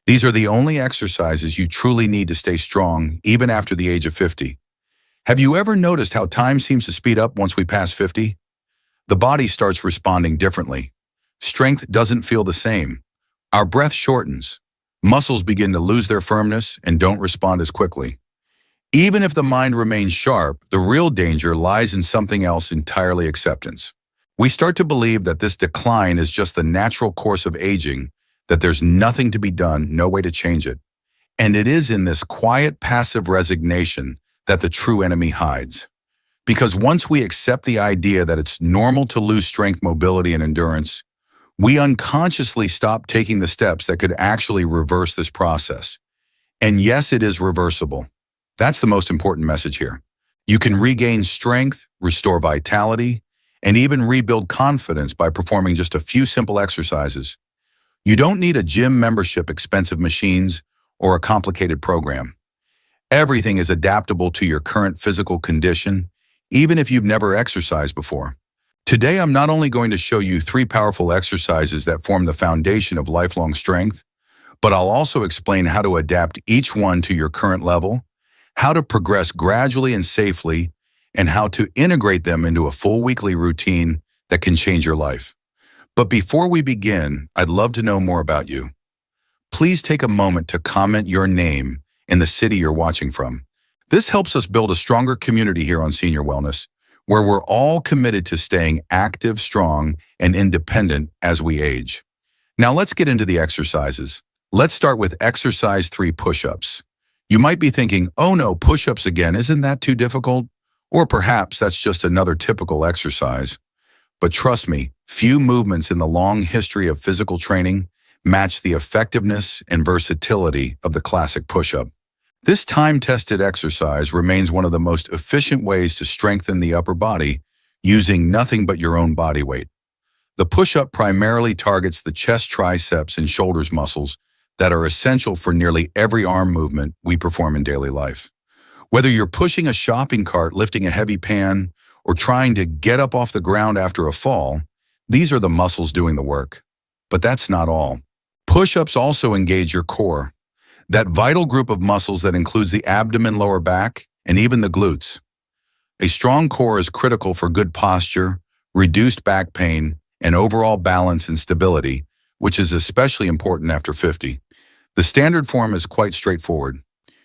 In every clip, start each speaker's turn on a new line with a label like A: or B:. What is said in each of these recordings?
A: These are the only exercises you truly need to stay strong, even after the age of 50. Have you ever noticed how time seems to speed up once we pass 50? The body starts responding differently. Strength doesn't feel the same. Our breath shortens. Muscles begin to lose their firmness and don't respond as quickly. Even if the mind remains sharp, the real danger lies in something else entirely: acceptance. We start to believe that this decline is just the natural course of aging, that there's nothing to be done, no way to change it. And it is in this quiet, passive resignation that the true enemy hides. Because once we accept the idea that it's normal to lose strength, mobility, and endurance, we unconsciously stop taking the steps that could actually reverse this process. And yes, it is reversible. That's the most important message here. You can regain strength, restore vitality, and even rebuild confidence by performing just a few simple exercises. You don't need a gym membership, expensive machines, or a complicated program. Everything is adaptable to your current physical condition, even if you've never exercised before. Today, I'm not only going to show you 3 powerful exercises that form the foundation of lifelong strength, but I'll also explain how to adapt each one to your current level, how to progress gradually and safely, and how to integrate them into a full weekly routine that can change your life. But before we begin, I'd love to know more about you. Please take a moment to comment your name and the city you're watching from. This helps us build a stronger community here on Senior Wellness, where we're all committed to staying active, strong, and independent as we age. Now let's get into the exercises. Let's start with exercise 3, push-ups. You might be thinking, oh no, push-ups again, isn't that too difficult? Or perhaps that's just another typical exercise. But trust me, few movements in the long history of physical training match the effectiveness and versatility of the classic push-up. This time-tested exercise remains one of the most efficient ways to strengthen the upper body using nothing but your own body weight. The push-up primarily targets the chest, triceps, and shoulders muscles that are essential for nearly every arm movement we perform in daily life. Whether you're pushing a shopping cart, lifting a heavy pan, or trying to get up off the ground after a fall, these are the muscles doing the work. But that's not all. Push-ups also engage your core, that vital group of muscles that includes the abdomen, lower back, and even the glutes. A strong core is critical for good posture, reduced back pain, and overall balance and stability, which is especially important after 50. The standard form is quite straightforward.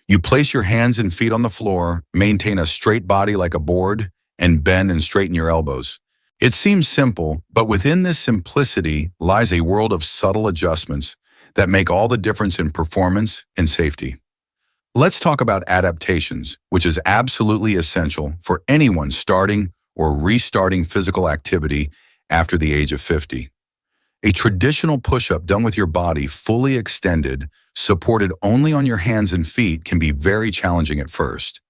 A: You place your hands and feet on the floor, maintain a straight body like a board, and bend and straighten your elbows. It seems simple, but within this simplicity lies a world of subtle adjustments that make all the difference in performance and safety. Let's talk about adaptations, which is absolutely essential for anyone starting or restarting physical activity after the age of 50. A traditional push-up done with your body fully extended, supported only on your hands and feet, can be very challenging at first.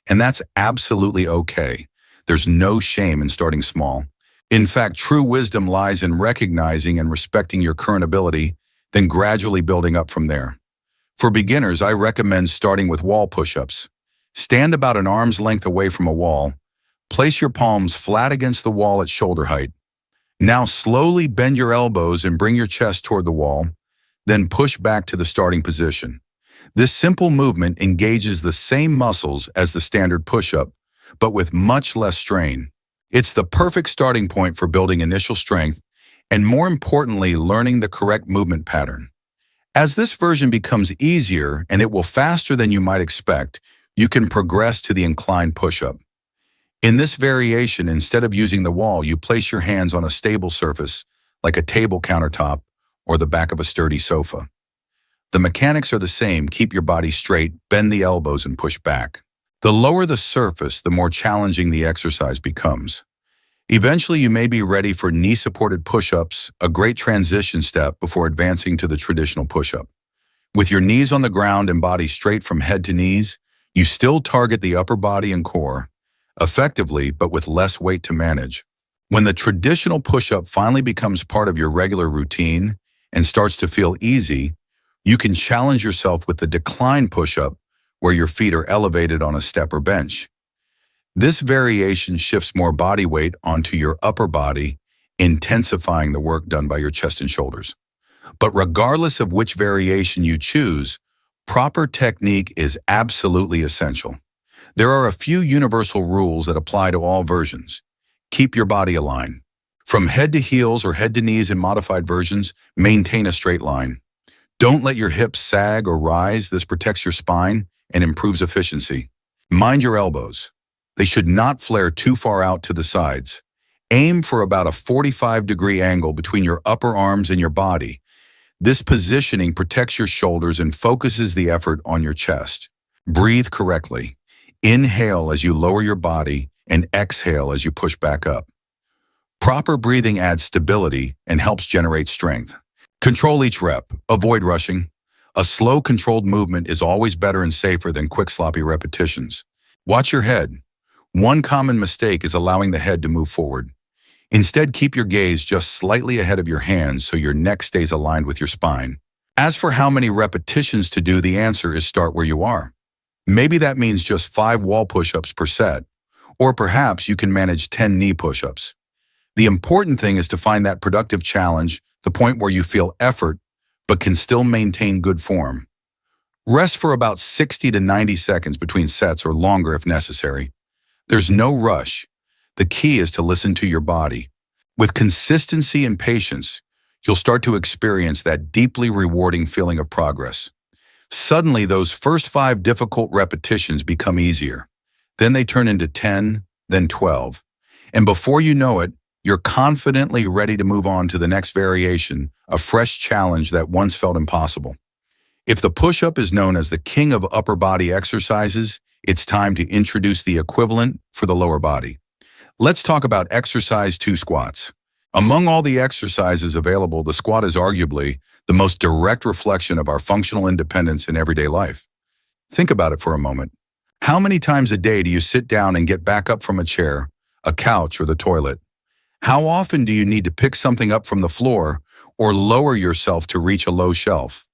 A: And that's absolutely okay. There's no shame in starting small. In fact, true wisdom lies in recognizing and respecting your current ability, then gradually building up from there. For beginners, I recommend starting with wall push-ups. Stand about an arm's length away from a wall. Place your palms flat against the wall at shoulder height. Now slowly bend your elbows and bring your chest toward the wall, then push back to the starting position. This simple movement engages the same muscles as the standard push-up, but with much less strain. It's the perfect starting point for building initial strength and, more importantly, learning the correct movement pattern. As this version becomes easier, and it will faster than you might expect, you can progress to the inclined push-up. In this variation, instead of using the wall, you place your hands on a stable surface, like a table countertop or the back of a sturdy sofa. The mechanics are the same: keep your body straight, bend the elbows, and push back. The lower the surface, the more challenging the exercise becomes. Eventually, you may be ready for knee-supported push-ups, a great transition step before advancing to the traditional push-up. With your knees on the ground and body straight from head to knees, you still target the upper body and core, effectively but with less weight to manage. When the traditional push-up finally becomes part of your regular routine and starts to feel easy, you can challenge yourself with the decline push-up, where your feet are elevated on a step or bench. This variation shifts more body weight onto your upper body, intensifying the work done by your chest and shoulders. But regardless of which variation you choose, proper technique is absolutely essential. There are a few universal rules that apply to all versions. Keep your body aligned. From head to heels or head to knees in modified versions, maintain a straight line. Don't let your hips sag or rise. This protects your spine and improves efficiency. Mind your elbows. They should not flare too far out to the sides. Aim for about a 45-degree angle between your upper arms and your body. This positioning protects your shoulders and focuses the effort on your chest. Breathe correctly. Inhale as you lower your body and exhale as you push back up. Proper breathing adds stability and helps generate strength. Control each rep. Avoid rushing. A slow, controlled movement is always better and safer than quick, sloppy repetitions. Watch your head. One common mistake is allowing the head to move forward. Instead, keep your gaze just slightly ahead of your hands so your neck stays aligned with your spine. As for how many repetitions to do, the answer is start where you are. Maybe that means just 5 wall push-ups per set, or perhaps you can manage 10 knee push-ups. The important thing is to find that productive challenge, the point where you feel effort, but can still maintain good form. Rest for about 60 to 90 seconds between sets or longer if necessary. There's no rush. The key is to listen to your body. With consistency and patience, you'll start to experience that deeply rewarding feeling of progress. Suddenly, those first 5 difficult repetitions become easier. Then they turn into 10, then 12. And before you know it, you're confidently ready to move on to the next variation, a fresh challenge that once felt impossible. If the push-up is known as the king of upper body exercises, it's time to introduce the equivalent for the lower body. Let's talk about exercise 2 squats. Among all the exercises available, the squat is arguably the most direct reflection of our functional independence in everyday life. Think about it for a moment. How many times a day do you sit down and get back up from a chair, a couch, or the toilet? How often do you need to pick something up from the floor or lower yourself to reach a low shelf?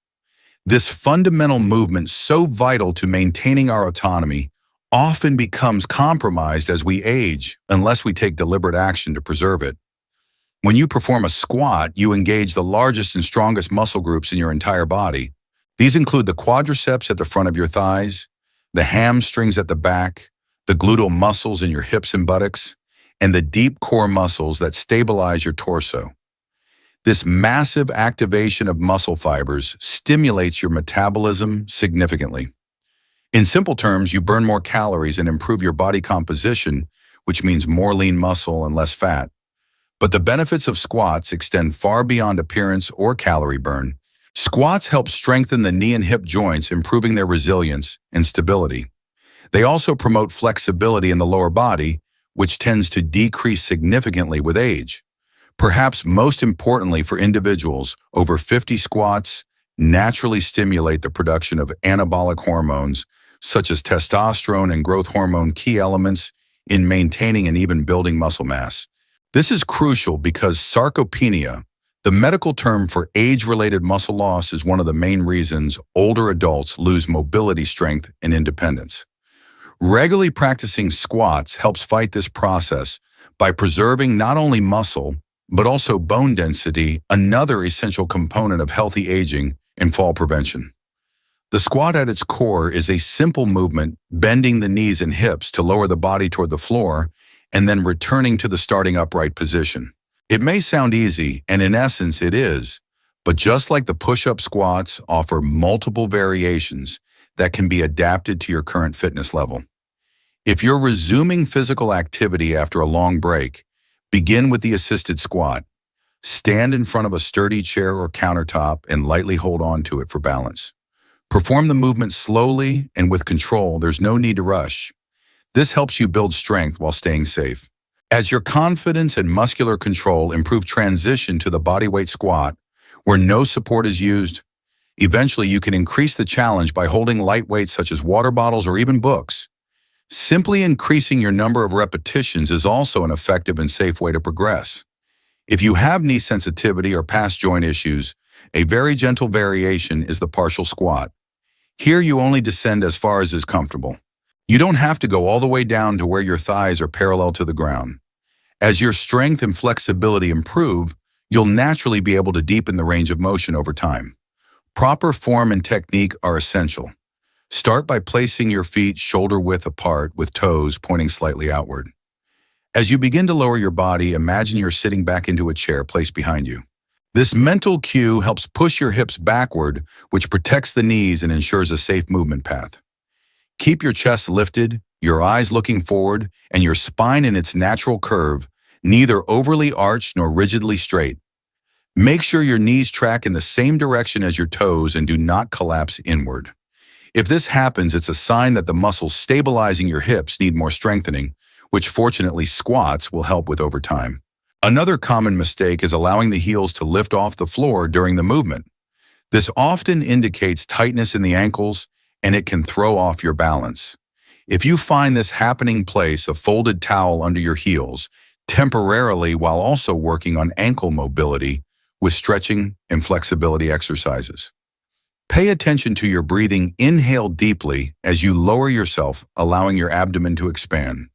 A: This fundamental movement, so vital to maintaining our autonomy, often becomes compromised as we age unless we take deliberate action to preserve it. When you perform a squat, you engage the largest and strongest muscle groups in your entire body. These include the quadriceps at the front of your thighs, the hamstrings at the back, the gluteal muscles in your hips and buttocks, and the deep core muscles that stabilize your torso. This massive activation of muscle fibers stimulates your metabolism significantly. In simple terms, you burn more calories and improve your body composition, which means more lean muscle and less fat. But the benefits of squats extend far beyond appearance or calorie burn. Squats help strengthen the knee and hip joints, improving their resilience and stability. They also promote flexibility in the lower body, which tends to decrease significantly with age. Perhaps most importantly for individuals over 50, squats naturally stimulate the production of anabolic hormones such as testosterone and growth hormone, key elements in maintaining and even building muscle mass. This is crucial because sarcopenia, the medical term for age-related muscle loss, is one of the main reasons older adults lose mobility, strength, and independence. Regularly practicing squats helps fight this process by preserving not only muscle, but also bone density, another essential component of healthy aging and fall prevention. The squat at its core is a simple movement, bending the knees and hips to lower the body toward the floor, and then returning to the starting upright position. It may sound easy, and in essence it is, but just like the push-up, squats offer multiple variations that can be adapted to your current fitness level. If you're resuming physical activity after a long break, begin with the assisted squat. Stand in front of a sturdy chair or countertop and lightly hold on to it for balance. Perform the movement slowly and with control. There's no need to rush. This helps you build strength while staying safe. As your confidence and muscular control improve, transition to the bodyweight squat, where no support is used. Eventually, you can increase the challenge by holding light weights such as water bottles or even books. Simply increasing your number of repetitions is also an effective and safe way to progress. If you have knee sensitivity or past joint issues, a very gentle variation is the partial squat. Here you only descend as far as is comfortable. You don't have to go all the way down to where your thighs are parallel to the ground. As your strength and flexibility improve, you'll naturally be able to deepen the range of motion over time. Proper form and technique are essential. Start by placing your feet shoulder-width apart with toes pointing slightly outward. As you begin to lower your body, imagine you're sitting back into a chair placed behind you. This mental cue helps push your hips backward, which protects the knees and ensures a safe movement path. Keep your chest lifted, your eyes looking forward, and your spine in its natural curve, neither overly arched nor rigidly straight. Make sure your knees track in the same direction as your toes and do not collapse inward. If this happens, it's a sign that the muscles stabilizing your hips need more strengthening, which fortunately squats will help with over time. Another common mistake is allowing the heels to lift off the floor during the movement. This often indicates tightness in the ankles, and it can throw off your balance. If you find this happening, place a folded towel under your heels temporarily while also working on ankle mobility with stretching and flexibility exercises. Pay attention to your breathing. Inhale deeply as you lower yourself, allowing your abdomen to expand.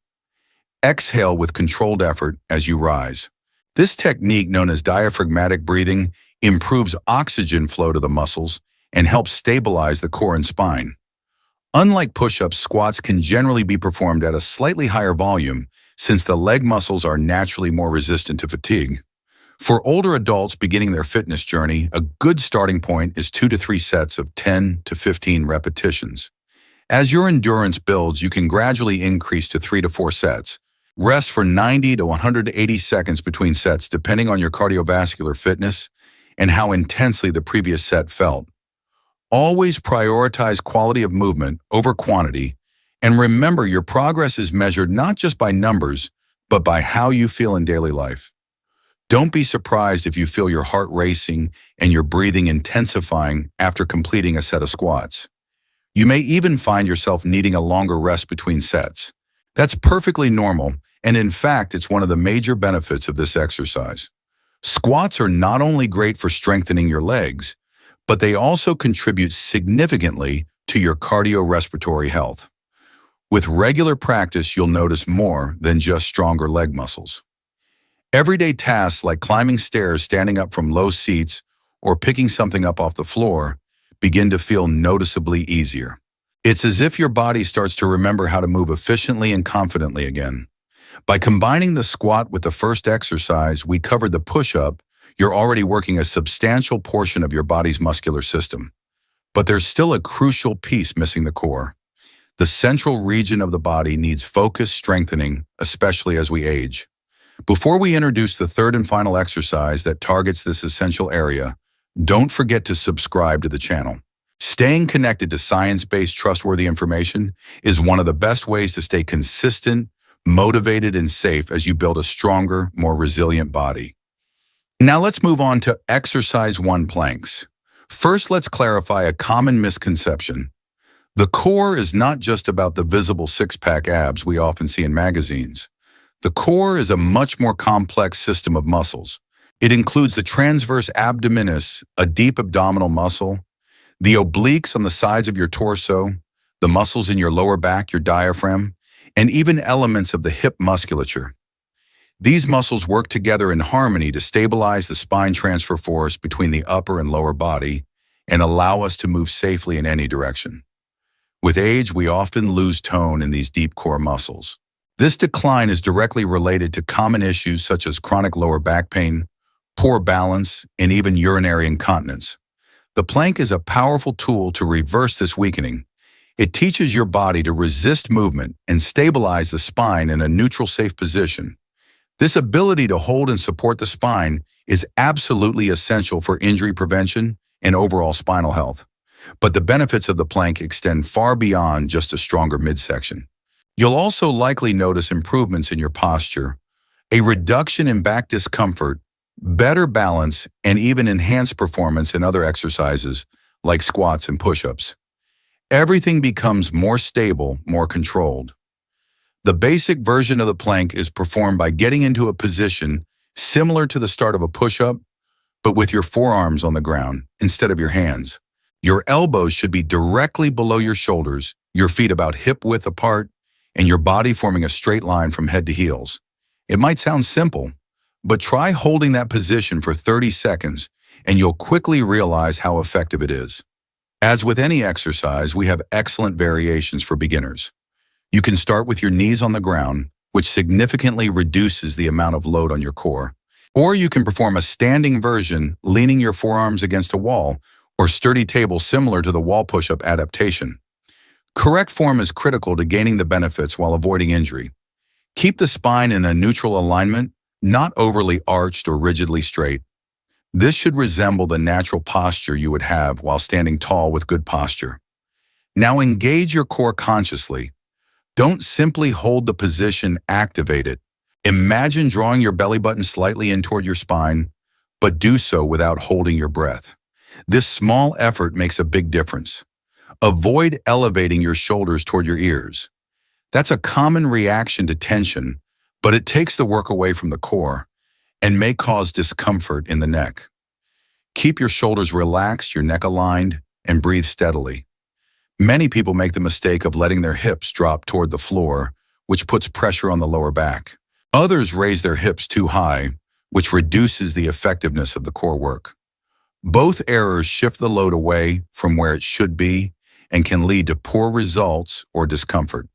A: Exhale with controlled effort as you rise. This technique, known as diaphragmatic breathing, improves oxygen flow to the muscles and helps stabilize the core and spine. Unlike push-ups, squats can generally be performed at a slightly higher volume since the leg muscles are naturally more resistant to fatigue. For older adults beginning their fitness journey, a good starting point is 2 to 3 sets of 10 to 15 repetitions. As your endurance builds, you can gradually increase to 3 to 4 sets. Rest for 90 to 180 seconds between sets, depending on your cardiovascular fitness and how intensely the previous set felt. Always prioritize quality of movement over quantity, and remember your progress is measured not just by numbers, but by how you feel in daily life. Don't be surprised if you feel your heart racing and your breathing intensifying after completing a set of squats. You may even find yourself needing a longer rest between sets. That's perfectly normal, and in fact, it's one of the major benefits of this exercise. Squats are not only great for strengthening your legs, but they also contribute significantly to your cardiorespiratory health. With regular practice, you'll notice more than just stronger leg muscles. Everyday tasks like climbing stairs, standing up from low seats, or picking something up off the floor begin to feel noticeably easier. It's as if your body starts to remember how to move efficiently and confidently again. By combining the squat with the first exercise we covered, the push-up, you're already working a substantial portion of your body's muscular system. But there's still a crucial piece missing: the core. The central region of the body needs focused strengthening, especially as we age. Before we introduce the third and final exercise that targets this essential area, don't forget to subscribe to the channel. Staying connected to science-based, trustworthy information is one of the best ways to stay consistent, motivated, and safe as you build a stronger, more resilient body. Now let's move on to exercise 1, planks. First, let's clarify a common misconception. The core is not just about the visible six-pack abs we often see in magazines. The core is a much more complex system of muscles. It includes the transverse abdominis, a deep abdominal muscle, the obliques on the sides of your torso, the muscles in your lower back, your diaphragm, and even elements of the hip musculature. These muscles work together in harmony to stabilize the spine transfer force between the upper and lower body and allow us to move safely in any direction. With age, we often lose tone in these deep core muscles. This decline is directly related to common issues such as chronic lower back pain, poor balance, and even urinary incontinence. The plank is a powerful tool to reverse this weakening. It teaches your body to resist movement and stabilize the spine in a neutral, safe position. This ability to hold and support the spine is absolutely essential for injury prevention and overall spinal health. But the benefits of the plank extend far beyond just a stronger midsection. You'll also likely notice improvements in your posture, a reduction in back discomfort, better balance, and even enhanced performance in other exercises like squats and push-ups. Everything becomes more stable, more controlled. The basic version of the plank is performed by getting into a position similar to the start of a push-up, but with your forearms on the ground instead of your hands. Your elbows should be directly below your shoulders, your feet about hip-width apart, and your body forming a straight line from head to heels. It might sound simple, But try holding that position for 30 seconds and you'll quickly realize how effective it is. As with any exercise, we have excellent variations for beginners. You can start with your knees on the ground, which significantly reduces the amount of load on your core. Or you can perform a standing version, leaning your forearms against a wall or sturdy table similar to the wall push-up adaptation. Correct form is critical to gaining the benefits while avoiding injury. Keep the spine in a neutral alignment, not overly arched or rigidly straight. This should resemble the natural posture you would have while standing tall with good posture. Now engage your core consciously. Don't simply hold the position, activate it. Imagine drawing your belly button slightly in toward your spine, but do so without holding your breath. This small effort makes a big difference. Avoid elevating your shoulders toward your ears. That's a common reaction to tension, but it takes the work away from the core and may cause discomfort in the neck. Keep your shoulders relaxed, your neck aligned, and breathe steadily. Many people make the mistake of letting their hips drop toward the floor, which puts pressure on the lower back. Others raise their hips too high, which reduces the effectiveness of the core work. Both errors shift the load away from where it should be and can lead to poor results or discomfort.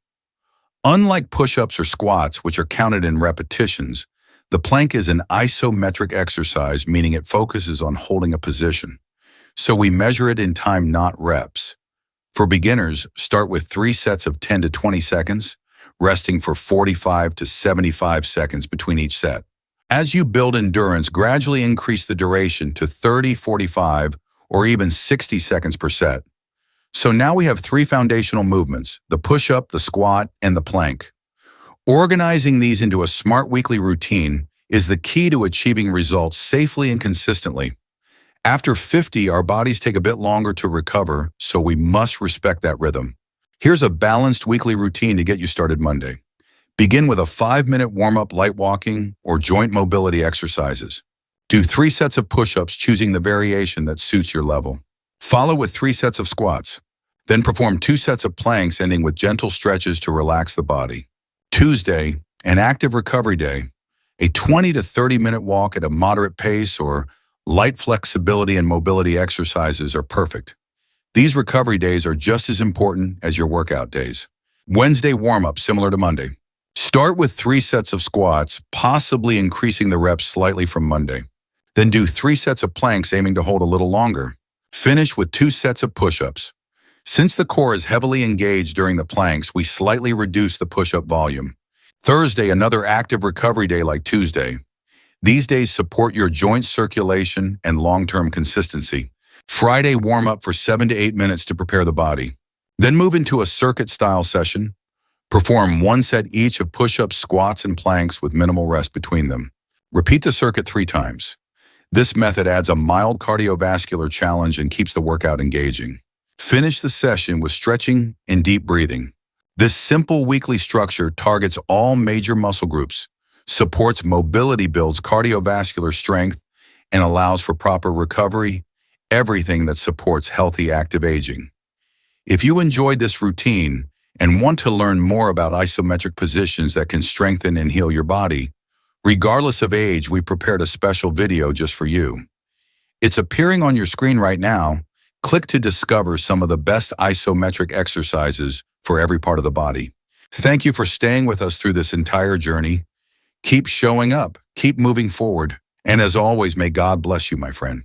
A: Unlike push-ups or squats, which are counted in repetitions, the plank is an isometric exercise, meaning it focuses on holding a position. So we measure it in time, not reps. For beginners, start with 3 sets of 10 to 20 seconds, resting for 45 to 75 seconds between each set. As you build endurance, gradually increase the duration to 30, 45, or even 60 seconds per set. So now we have 3 foundational movements: the push-up, the squat, and the plank. Organizing these into a smart weekly routine is the key to achieving results safely and consistently. After 50, our bodies take a bit longer to recover, so we must respect that rhythm. Here's a balanced weekly routine to get you started Monday. Begin with a 5-minute warm-up, light walking, or joint mobility exercises. Do 3 sets of push-ups, choosing the variation that suits your level. Follow with 3 sets of squats. Then perform 2 sets of planks, ending with gentle stretches to relax the body. Tuesday, an active recovery day. A 20 to 30-minute walk at a moderate pace or light flexibility and mobility exercises are perfect. These recovery days are just as important as your workout days. Wednesday warm-up, similar to Monday. Start with 3 sets of squats, possibly increasing the reps slightly from Monday. Then do 3 sets of planks, aiming to hold a little longer. Finish with 2 sets of push-ups. Since the core is heavily engaged during the planks, we slightly reduce the push-up volume. Thursday, another active recovery day like Tuesday. These days support your joint circulation and long-term consistency. Friday, warm up for 7 to 8 minutes to prepare the body. Then move into a circuit-style session. Perform 1 set each of push-ups, squats, and planks with minimal rest between them. Repeat the circuit 3 times. This method adds a mild cardiovascular challenge and keeps the workout engaging. Finish the session with stretching and deep breathing. This simple weekly structure targets all major muscle groups, supports mobility, builds cardiovascular strength, and allows for proper recovery, everything that supports healthy, active aging. If you enjoyed this routine and want to learn more about isometric positions that can strengthen and heal your body, regardless of age, we prepared a special video just for you. It's appearing on your screen right now. Click to discover some of the best isometric exercises for every part of the body. Thank you for staying with us through this entire journey. Keep showing up, keep moving forward, and as always, may God bless you, my friend.